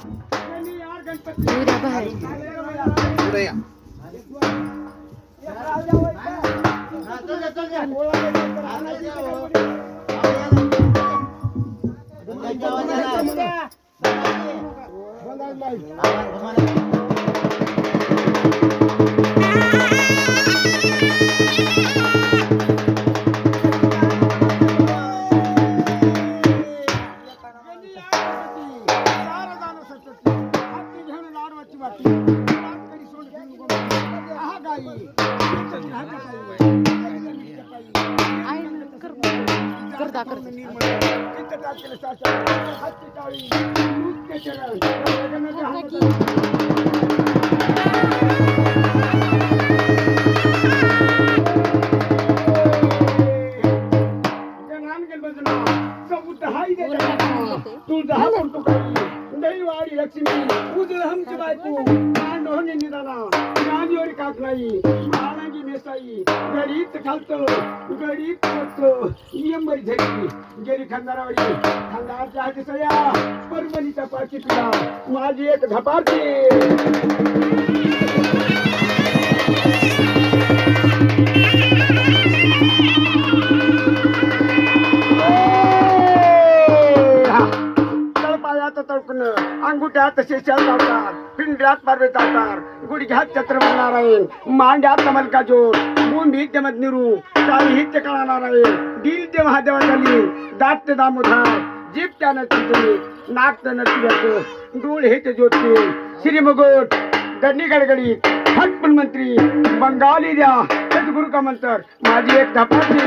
उद्या बाहेर पुढे या. लक्ष्मी उजळ हमची बायको मांडोहनी निदाना नांदीवर काकलाई मानांगी नेसाई गडीत खालतो गडीत पडतो यंबरी झरी गेली खंदारावरी खंदारच्या हाती सया परभणीच्या पाठी पिला माझी एक झपारची अंगुठ्यात शेषाल चावतात पिंड्यात पारवे चावतात गुडघ्यात छत्रपती नारायण मांड्यात मलकाजोड मुंडीत मदनिरू चाळीत काळा नारायण दिल ते महादेवा झाली दात ते दामोदर जीभ त्यानं चिंतली नाक ते नरसिंहाचं डोळ हे ते ज्योती श्री मुगोट गडनी गडगडीत हटपण मंत्री बंगाली द्या सद्गुरु का मंत्र माझी एक धपाटी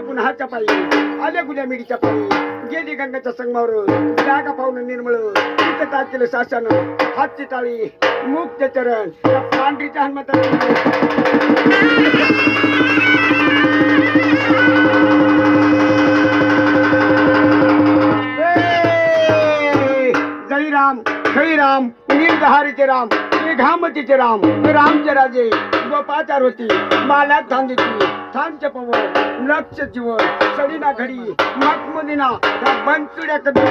पुन्हा पायी आल्या गुल्या मिडीच्या पायी गेली गंगाच्या संगमावर जागा पाहून निर्मळ तिथं टाकलेलं शासन हातची टाळी मुक्त चरण पांढरीच्या हनुमंत जय राम जय राम निर्धारीचे राम घामतीचे राम रामचे राजे गोपाचार होती माला थांबीची थांबचे पवन लक्ष जीवन सडीना घडी मखमुदीना त्या बनचुड्या कधी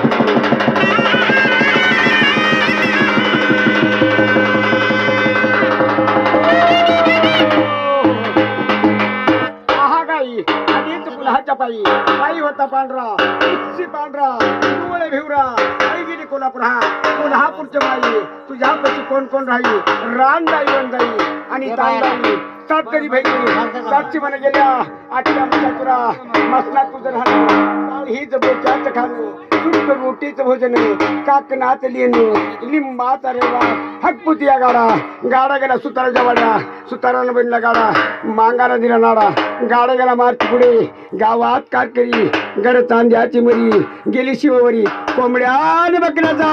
गाई आधीच पुलाच्या पायी पायी होता पांढरा इच्छी पांढरा डोळे भिवरा आई गेली कोल्हापूर कोल्हापूरच्या बाई तुझ्या पशी कोण कोण राही रान जाई वन जाई आणि ताई सात कधी बहिणी सातची मन गेल्या आठव्या तुरा मसनात तुझं राहणं हीच बोचाचं खाणं शुद्ध रोटीचं भोजन काकनाथ लिहिणं लिंबाचा रेवा हकपुतिया गाडा गाडा गेला सुताराच्या वाड्या सुतारानं बनला गाडा मांगारा दिला नाडा गाडा गेला मार्च पुढे गावात कारकरी गड चांद्याची मरी गेली शिववरी कोंबड्याने बकऱ्याचा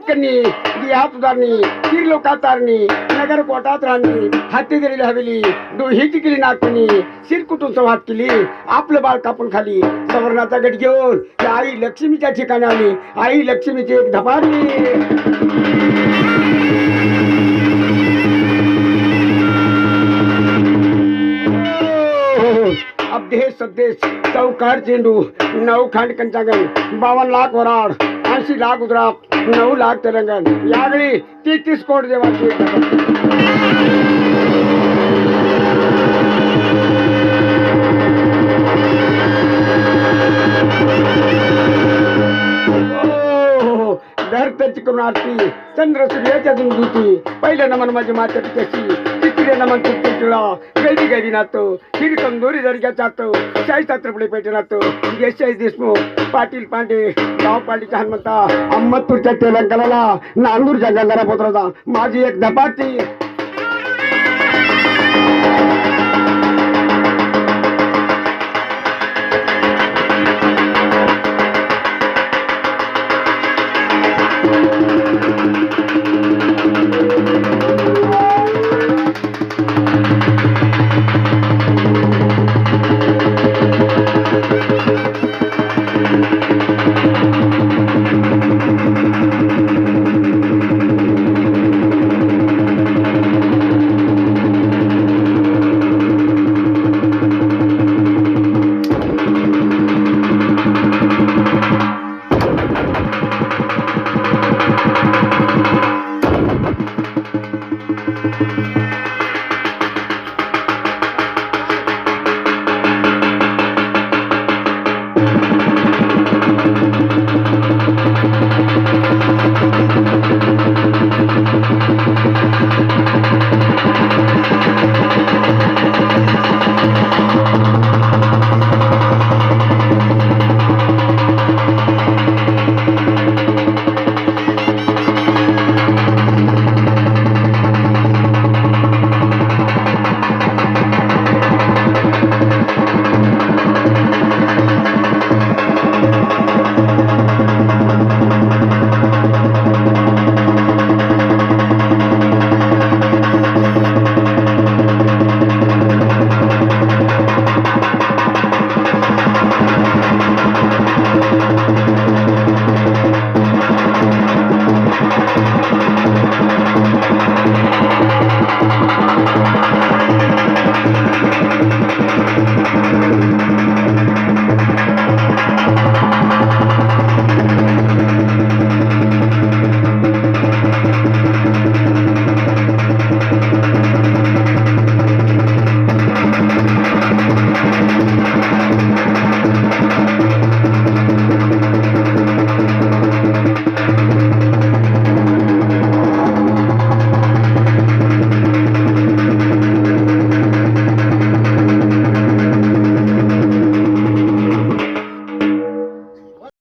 कन्नी दिहात उदारणी लोकातारणी नगर कोटात राहणी हाती गेलेली हवेली डोहीची केली नागपणी शिरकुटून संवाद केली आपलं बाळ कापून खाली सवर्णाचा गट घेऊन त्या आई लक्ष्मीच्या ठिकाणी आली आई लक्ष्मीची एक धपारली अभ्देश सद्देश चौकार चेंडू 9 खांड कंचागण 52 लाख वराड 80 लाख उद्राक 9 लाख तेलंगण यावेळी 33 कोट देवाची धरतची करून आरती चंद्र सूर्याच्या धुंदुती पहिलं नमन माझी माता पित्याची तिसरे नमन तुळा गैरी गैरी नातो हिरी कंदोरी दर्ग्या चातो शाही छत्रपती पेटे नातो यशशाही देशमुख पाटील पांडे गाव पाटीलच्या हनुमंता अहमदपूरच्या तेलंगणाला नांदूरच्या गंगारा पोत्राचा माझी एक धपाटी